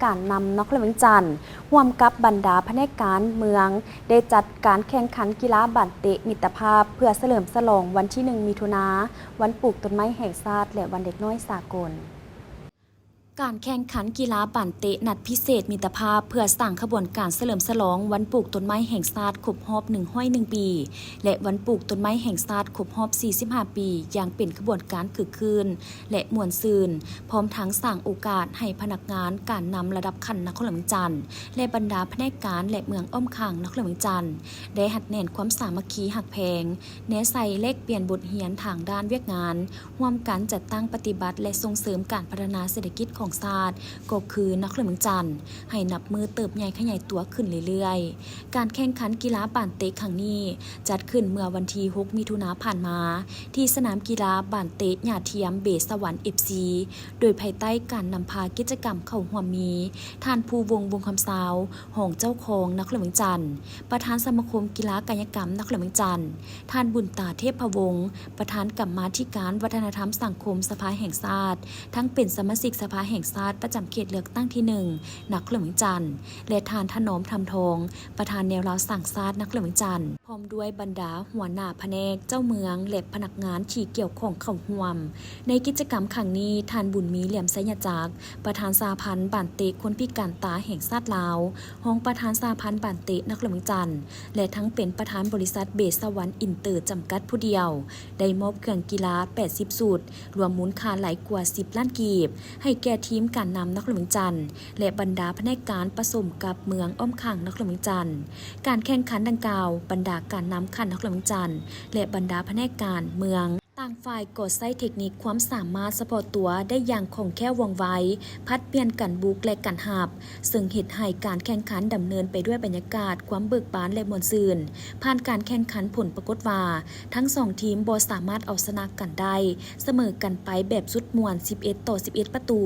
การนำนครหลวงจันทร์ร่วมกับบรรดาแผนกการเมืองได้จัดการแข่งขันกีฬาบันเตะมิตรภาพเพื่อเฉลิมฉลองวันที่ 1 มิถุนายนวันปลูกต้นไม้แห่งชาติและวันเด็กน้อยสากลการแข่งขันกีฬาบันเตะนัดพิเศษมิตรภาพเพื่อสร้างขบวนการเฉลิมฉลองวันปลูกต้นไม้แห่งชาติครบรอบ101 ปีและวันปลูกต้นไม้แห่งชาติครบรอบ45 ปีอย่างเป็นขบวนการคึกคืนและม่วนซื่นพร้อมทั้งสร้างโอกาสให้พนักงานการนำระดับขั้นนครหลวงจันทร์และบรรดาแผนกการและเมืองอ้อมข้างนครหลวงจันทร์ได้หัดแน่นความสามัคคีหักแพงแนะใส่เลขเปลี่ยนบทเรียนทางด้านเวียกงานร่วมกันจัดตั้งปฏิบัติและส่งเสริมการพัฒนาเศรษฐกิจของชาติก็คือนครหลวงจันทร์ให้นับมือเติบใหญ่ขยายตัวขึ้นเรื่อยๆการแข่งขันกีฬาบันเตะครั้งนี้จัดขึ้นเมื่อวันที่6 มิถุนายนผ่านมาที่สนามกีฬาบันเตะหญ้าเทียมเบสสวรรค์ FC โดยภายใต้การนำพากิจกรรมเข้าร่วมมีท่านภูวงศ์วงคำสาวหองเจ้าของนครหลวงจันทร์ประธานสมาคมกีฬากายกรรมนครหลวงจันทร์ท่านบุญตาเทพวงศ์ประธานกรรมาธิการวัฒนธรรมสังคมสภาแห่งชาติทั้งเป็นสมาชิกสภาแห่งชาติประจำเขตเลือกตั้งที่1นครหลวงจันทร์และท่านถนอมทำทองประธานแนวเราสั่งชาตินครหลวงจันทร์พร้อมด้วยบรรดาหัวหน้าแผนกเจ้าเมืองและพนักงานที่เกี่ยวข้องเข้าร่วมในกิจกรรมครั้งนี้ท่านบุญมีเหลี่ยมไสยจักรประธานสหพันธ์บันเตะคนพิการตาแห่งชาติลาวห้องประธานสหพันธ์บันเตะนครหลวงจันทร์และทั้งเป็นประธานบริษัทเบสสวรรค์อินเตอร์จำกัดผู้เดียวได้มอบเครื่องกีฬา80สูตรรวมมูลค่าหลายกว่า10 ล้านกีบให้แก่ทีมการนำนครหลวงจันทร์และบรรดาแผนกการผสมกับเมืองอ้อมข้างนครหลวงจันทร์การแข่งขันดังกล่าวบรรดาการนำขันนครหลวงจันทร์และบรรดาแผนกการเมืองต่างฝ่ายก็ใช้เทคนิคความสามารถเฉพาะตัวได้อย่างคล่องแคล่วว่องไวพัดเปลี่ยนกันบุกและกันหับซึ่งเฮ็ดให้การแข่งขันดำเนินไปด้วยบรรยากาศความเบิกบานและม่วนซื่นผ่านการแข่งขันผลปรากฏว่าทั้ง2ทีมบ่สามารถเอาชนะกันได้เสมอกันไปแบบสุดม่วน11-11 ประตู